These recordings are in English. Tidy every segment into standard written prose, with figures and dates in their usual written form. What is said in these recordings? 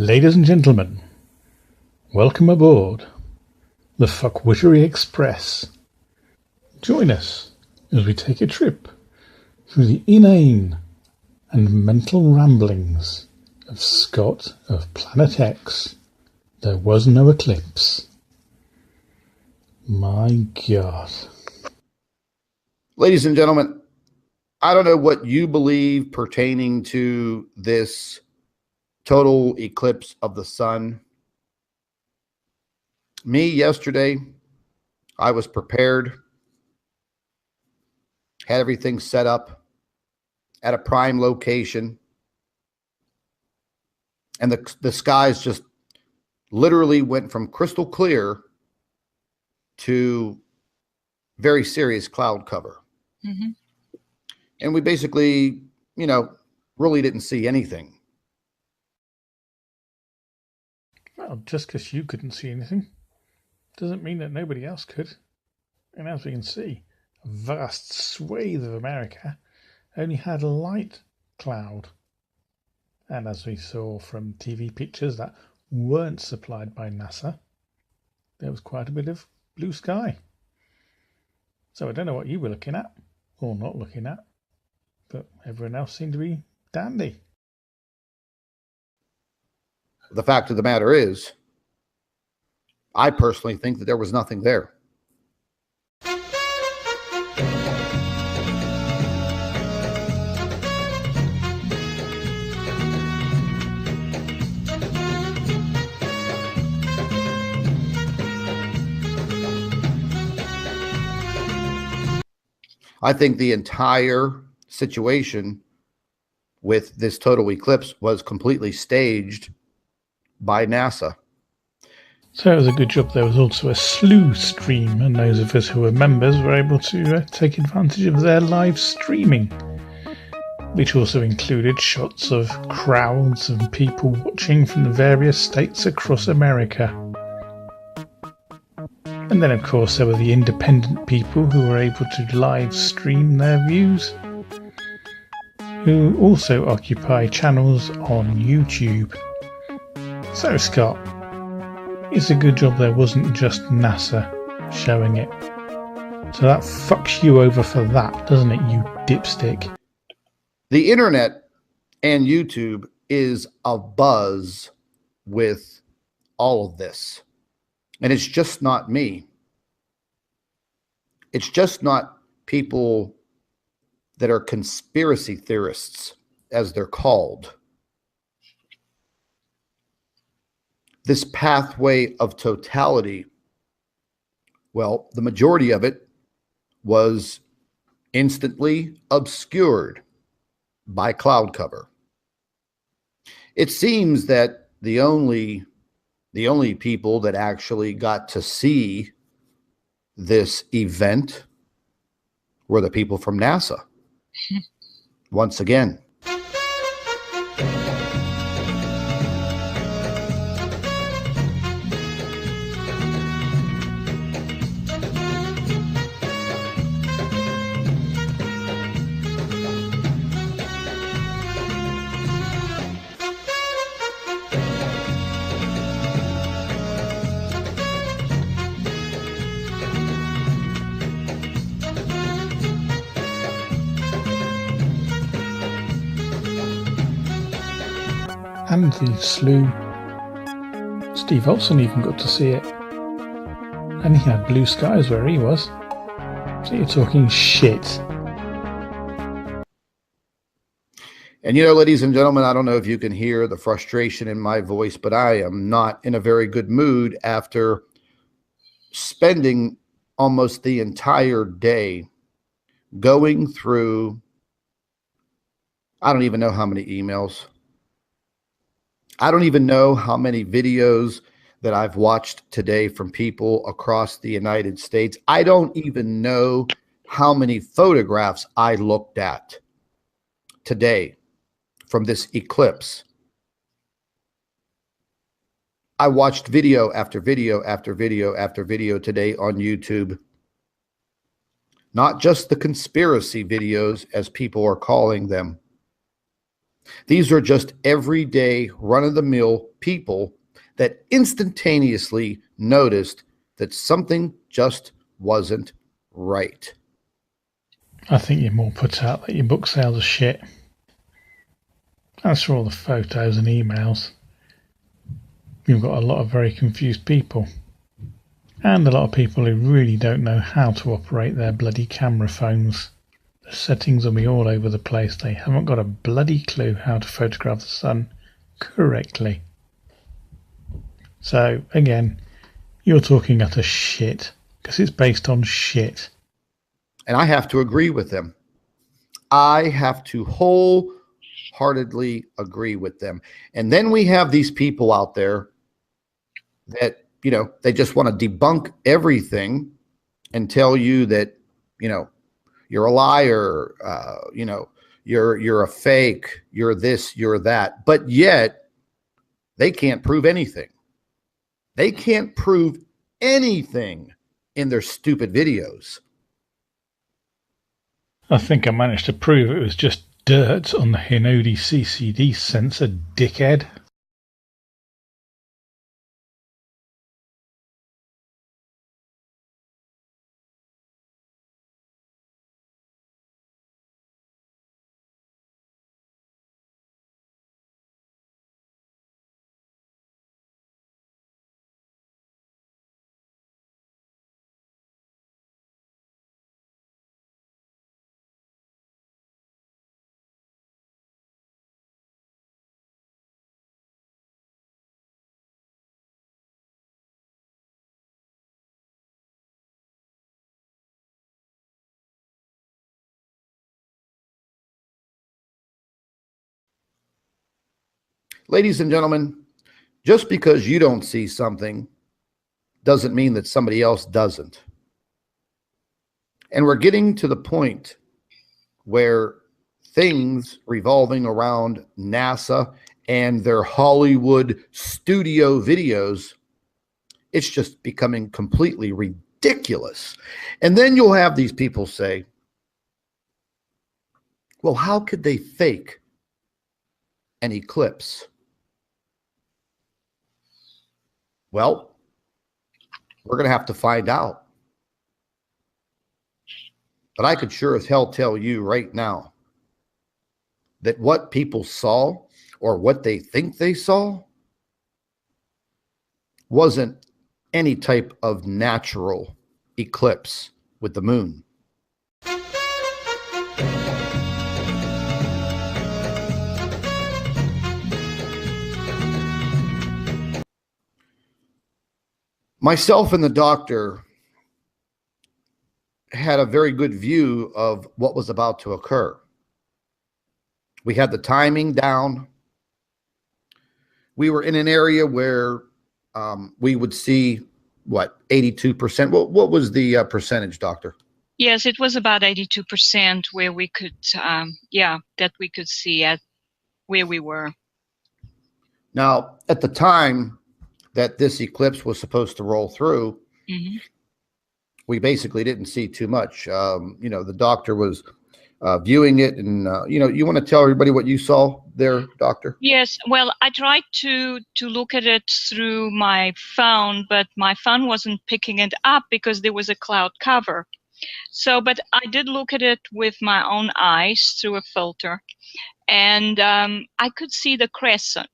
Ladies and gentlemen, welcome aboard the Fuckwittery Express. Join us as we take a trip through the inane and mental ramblings of Scott of Planet X. There was no eclipse. My God. Ladies and gentlemen, I don't know what you believe pertaining to this total eclipse of the sun. Me, yesterday, I was prepared, had everything set up at a prime location, and the skies just literally went from crystal clear to very serious cloud cover. Mm-hmm. And we basically, really didn't see anything. Well, just because you couldn't see anything doesn't mean that nobody else could. And as we can see, a vast swathe of America only had a light cloud. And as we saw from TV pictures that weren't supplied by NASA, there was quite a bit of blue sky. So I don't know what you were looking at, or not looking at, but everyone else seemed to be dandy. The fact of the matter is, I personally think that there was nothing there. I think the entire situation with this total eclipse was completely staged by NASA. So it was a good job there was also a slew stream, and those of us who were members were able to take advantage of their live streaming, which also included shots of crowds of people watching from the various states across America. And then of course there were the independent people who were able to live stream their views, who also occupy channels on YouTube. So Scott, it's a good job there wasn't just NASA showing it. So that fucks you over for that, doesn't it, you dipstick? The internet and YouTube is abuzz with all of this. And it's just not me. It's just not people that are conspiracy theorists, as they're called. This pathway of totality, well, the majority of it was instantly obscured by cloud cover. It seems that the only people that actually got to see this event were the people from NASA. Once again. And the slew. Steve Olsen even got to see it. And he had blue skies where he was. So you're talking shit. And ladies and gentlemen, I don't know if you can hear the frustration in my voice, but I am not in a very good mood after spending almost the entire day going through, I don't even know how many emails. I don't even know how many videos that I've watched today from people across the United States. I don't even know how many photographs I looked at today from this eclipse. I watched video after video after video after video today on YouTube. Not just the conspiracy videos, as people are calling them, These are just everyday, run-of-the-mill people that instantaneously noticed that something just wasn't right. I think you're more put out that your book sales are shit. As for all the photos and emails, you've got a lot of very confused people. And a lot of people who really don't know how to operate their bloody camera phones. The settings will be all over the place. They haven't got a bloody clue how to photograph the sun correctly. So, again, you're talking utter shit, because it's based on shit. And I have to agree with them. I have to wholeheartedly agree with them. And then we have these people out there that, you know, they just want to debunk everything and tell you that, you know, you're a liar, you know, you're a fake, you're this, you're that. But yet they can't prove anything. They can't prove anything in their stupid videos. I think I managed to prove it was just dirt on the Hinode CCD sensor, dickhead. Ladies and gentlemen, just because you don't see something doesn't mean that somebody else doesn't. And we're getting to the point where things revolving around NASA and their Hollywood studio videos, it's just becoming completely ridiculous. And then you'll have these people say, well, how could they fake an eclipse? Well, we're going to have to find out. But I could sure as hell tell you right now that what people saw or what they think they saw wasn't any type of natural eclipse with the moon. Myself and the doctor had a very good view of what was about to occur. We had the timing down. We were in an area where we would see, what, 82%? What was the percentage, doctor? Yes, it was about 82% where we could, that we could see at where we were. Now, at the time that this eclipse was supposed to roll through, we basically didn't see too much. You know, the doctor was viewing it, and you know, you want to tell everybody what you saw there, doctor? Yes, well, I tried to look at it through my phone, but my phone wasn't picking it up because there was a cloud cover. So, but I did look at it with my own eyes through a filter, and I could see the crescent.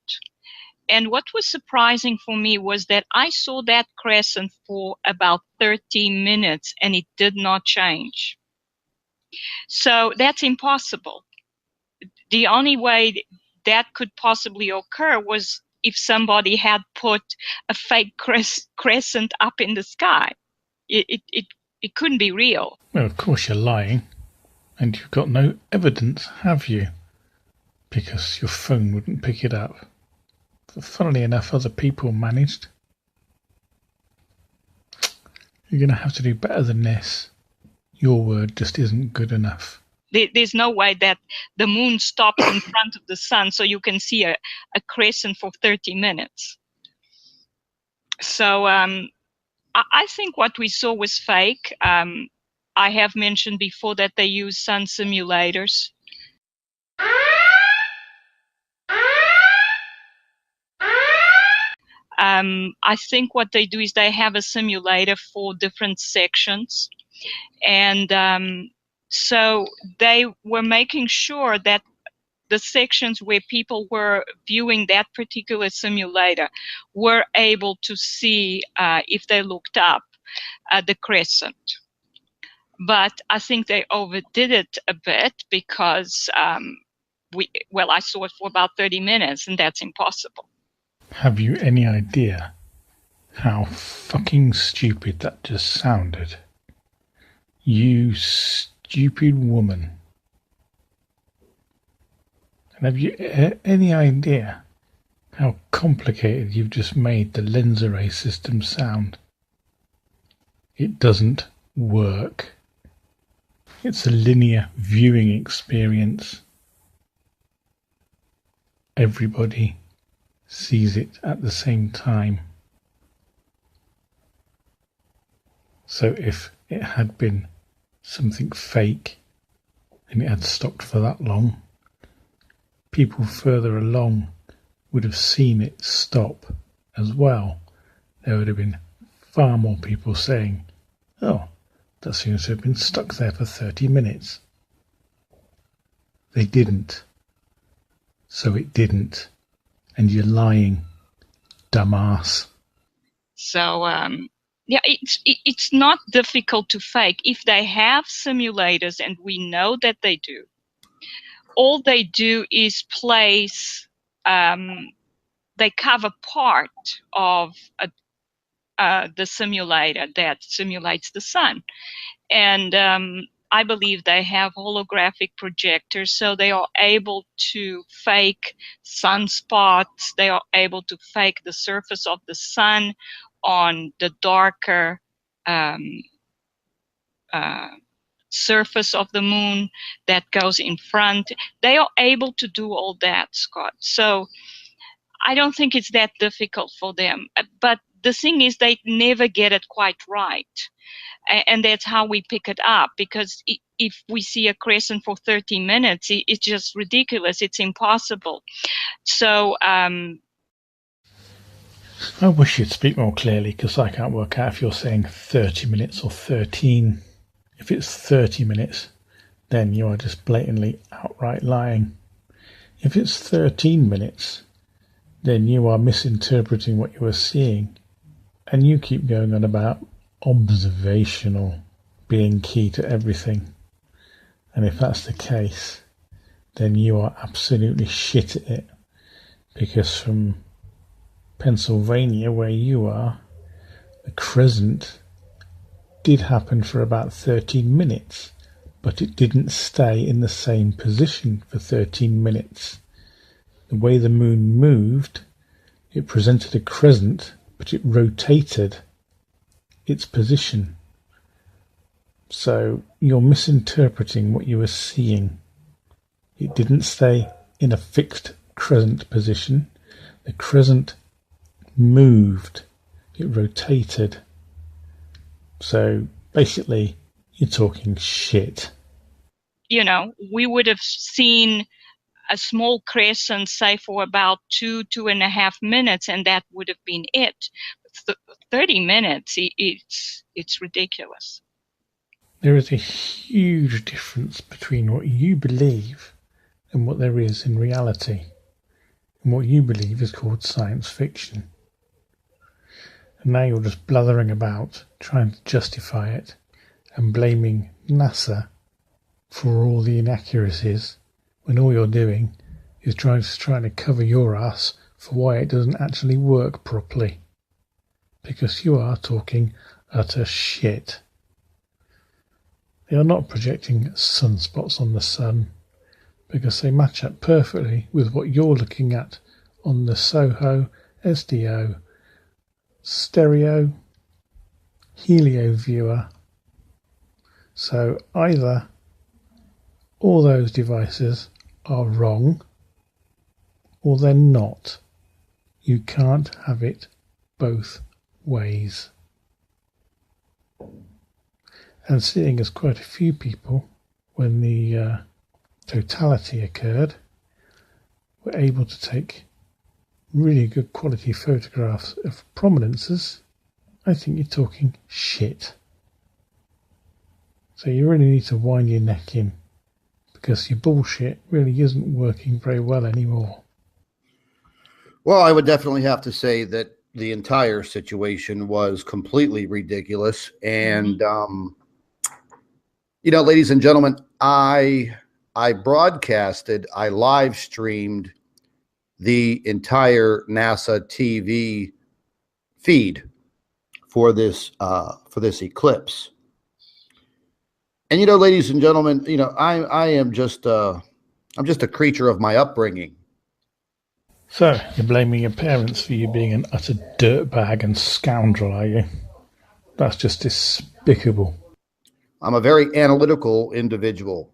And what was surprising for me was that I saw that crescent for about 30 minutes and it did not change. So that's impossible. The only way that could possibly occur was if somebody had put a fake crescent up in the sky. It couldn't be real. Well, of course you're lying, and you've got no evidence, have you? Because your phone wouldn't pick it up. But funnily enough, other people managed. You're going to have to do better than this. Your word just isn't good enough. There's no way that the moon stops in front of the sun so you can see a crescent for 30 minutes. So I think what we saw was fake. I have mentioned before that they use sun simulators. I think what they do is they have a simulator for different sections. And so they were making sure that the sections where people were viewing that particular simulator were able to see, if they looked up, the crescent. But I think they overdid it a bit because I saw it for about 30 minutes, and that's impossible. Have you any idea how fucking stupid that just sounded? You stupid woman. And have you any idea how complicated you've just made the lens array system sound? It doesn't work. It's a linear viewing experience. Everybody sees it at the same time. So if it had been something fake and it had stopped for that long, people further along would have seen it stop as well. There would have been far more people saying, "Oh, that seems to have been stuck there for 30 minutes. They didn't. So it didn't. And you're lying, dumbass. So, yeah, it's not difficult to fake. If they have simulators, and we know that they do, all they do is place, they cover part of the simulator that simulates the sun. And I believe they have holographic projectors, so they are able to fake sunspots. They are able to fake the surface of the sun on the darker surface of the moon that goes in front. They are able to do all that, Scott. So I don't think it's that difficult for them. But the thing is, they never get it quite right. And that's how we pick it up, because if we see a crescent for 30 minutes, it's just ridiculous. It's impossible. So I wish you'd speak more clearly, because I can't work out if you're saying 30 minutes or 13. If it's 30 minutes, then you are just blatantly outright lying. If it's 13 minutes, then you are misinterpreting what you are seeing. And you keep going on about observational being key to everything. And if that's the case, then you are absolutely shit at it. Because from Pennsylvania, where you are, the crescent did happen for about 13 minutes, but it didn't stay in the same position for 13 minutes. The way the moon moved, it presented a crescent, but it rotated its position. So you're misinterpreting what you were seeing. It didn't stay in a fixed crescent position. The crescent moved. It rotated. So basically, you're talking shit. You know, we would have seen a small crescent, say, for about 2.5 minutes, and that would have been it. 30 minutes, it's ridiculous. There is a huge difference between what you believe and what there is in reality. And what you believe is called science fiction. And now you're just blathering about, trying to justify it, and blaming NASA for all the inaccuracies, when all you're doing is trying to cover your ass for why it doesn't actually work properly. Because you are talking utter shit. They are not projecting sunspots on the sun, because they match up perfectly with what you're looking at on the SOHO, SDO, stereo, helio viewer. So either all those devices are wrong, or they're not. You can't have it both ways. And seeing as quite a few people, when the totality occurred, were able to take really good quality photographs of prominences, I think you're talking shit. So you really need to wind your neck in, because your bullshit really isn't working very well anymore. Well, I would definitely have to say that the entire situation was completely ridiculous. And, ladies and gentlemen, I broadcasted, I live streamed the entire NASA TV feed for this eclipse. And, ladies and gentlemen, I'm just a creature of my upbringing. So, you're blaming your parents for you being an utter dirtbag and scoundrel, are you? That's just despicable. I'm a very analytical individual.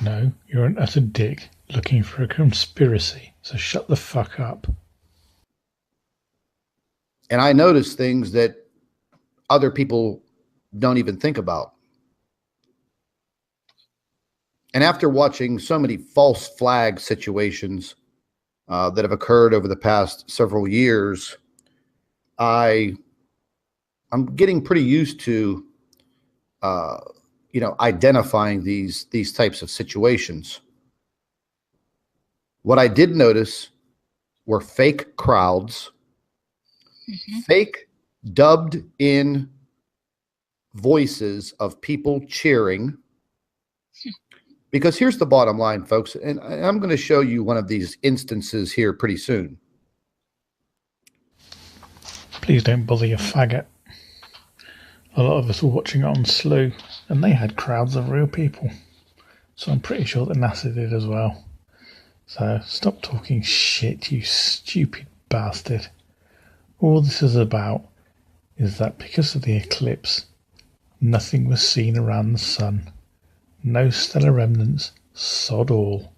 No, you're an utter dick looking for a conspiracy, so shut the fuck up. And I notice things that other people don't even think about. And after watching so many false flag situations that have occurred over the past several years, I'm getting pretty used to, identifying these types of situations. What I did notice were fake crowds, fake dubbed in voices of people cheering. Because here's the bottom line, folks, and I'm going to show you one of these instances here pretty soon. Please don't bother your faggot. A lot of us were watching it on Slew, and they had crowds of real people. So I'm pretty sure that NASA did as well. So stop talking shit, you stupid bastard. All this is about is that because of the eclipse, nothing was seen around the sun. No stellar remnants, sod all.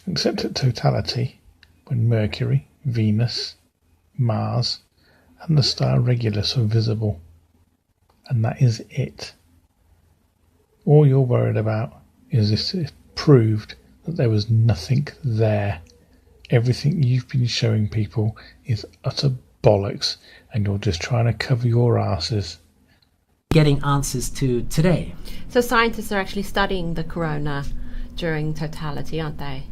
Except at totality, when Mercury, Venus, Mars, and the star Regulus are visible. And that is it. All you're worried about is if it proved that there was nothing there. Everything you've been showing people is utter bollocks, and you're just trying to cover your asses. Getting answers to today. So scientists are actually studying the corona during totality, aren't they?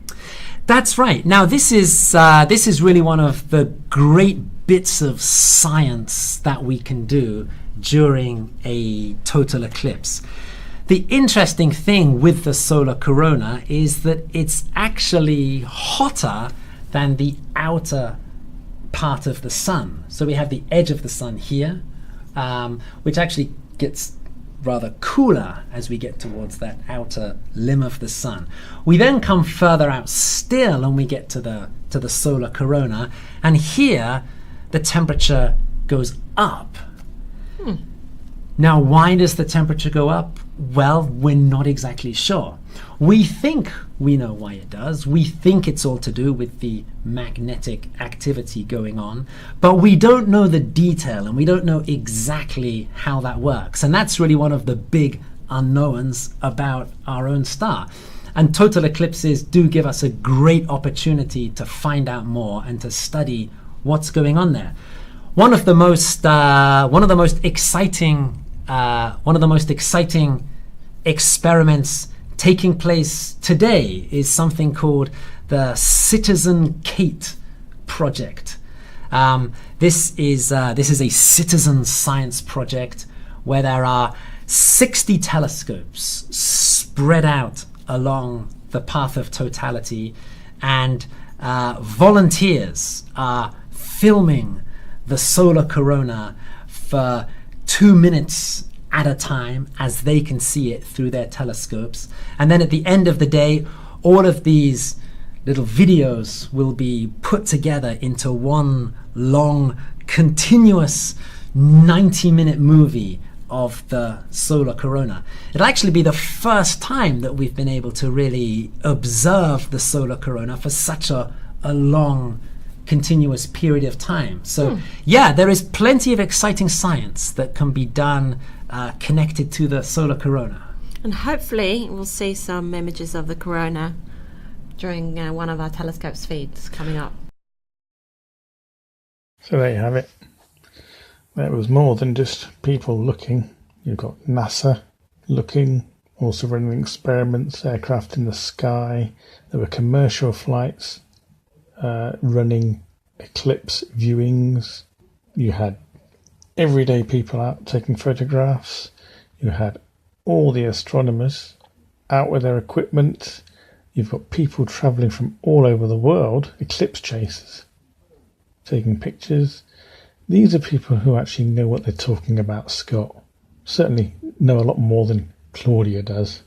That's right. Now this is really one of the great bits of science that we can do during a total eclipse. The interesting thing with the solar corona is that it's actually hotter than the outer part of the sun. So we have the edge of the sun here, which actually gets rather cooler as we get towards that outer limb of the sun. We then come further out still and we get to the solar corona, and here the temperature goes up. Now, why does the temperature go up? Well, we're not exactly sure. We think we know why it does. We think it's all to do with the magnetic activity going on, but we don't know the detail and we don't know exactly how that works. And that's really one of the big unknowns about our own star. And total eclipses do give us a great opportunity to find out more and to study what's going on there. One of the most exciting experiments taking place today is something called the Citizen Kate project. This is a citizen science project where there are 60 telescopes spread out along the path of totality, and volunteers are filming the solar corona for 2 minutes at a time as they can see it through their telescopes. And then at the end of the day, all of these little videos will be put together into one long, continuous 90-minute movie of the solar corona. It'll actually be the first time that we've been able to really observe the solar corona for such a long, continuous period of time. So yeah, there is plenty of exciting science that can be done connected to the solar corona. And hopefully we'll see some images of the corona during one of our telescope's feeds coming up. So there you have it. There was more than just people looking. You've got NASA looking, also running experiments, aircraft in the sky. There were commercial flights running eclipse viewings. You had everyday people out taking photographs. You had all the astronomers out with their equipment. You've got people travelling from all over the world, eclipse chasers, taking pictures. These are people who actually know what they're talking about, Scott. Certainly know a lot more than Claudia does.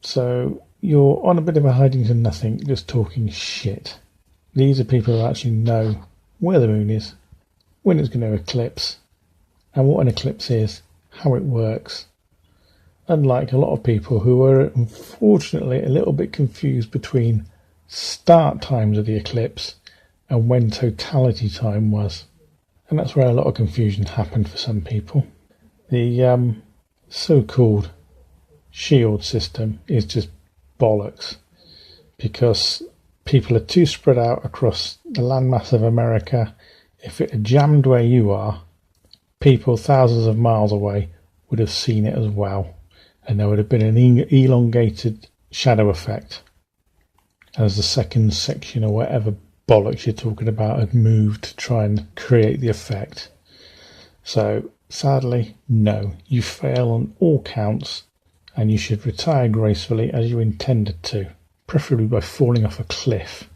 So you're on a bit of a hiding to nothing, just talking shit. These are people who actually know where the moon is, when it's going to eclipse, and what an eclipse is, how it works. Unlike a lot of people who are unfortunately a little bit confused between start times of the eclipse and when totality time was. And that's where a lot of confusion happened for some people. The so-called shield system is just bollocks, because people are too spread out across the landmass of America. If it had jammed where you are, people thousands of miles away would have seen it as well, and there would have been an elongated shadow effect as the second section or whatever bollocks you're talking about had moved to try and create the effect. So sadly, no, you fail on all counts, and you should retire gracefully as you intended to, preferably by falling off a cliff.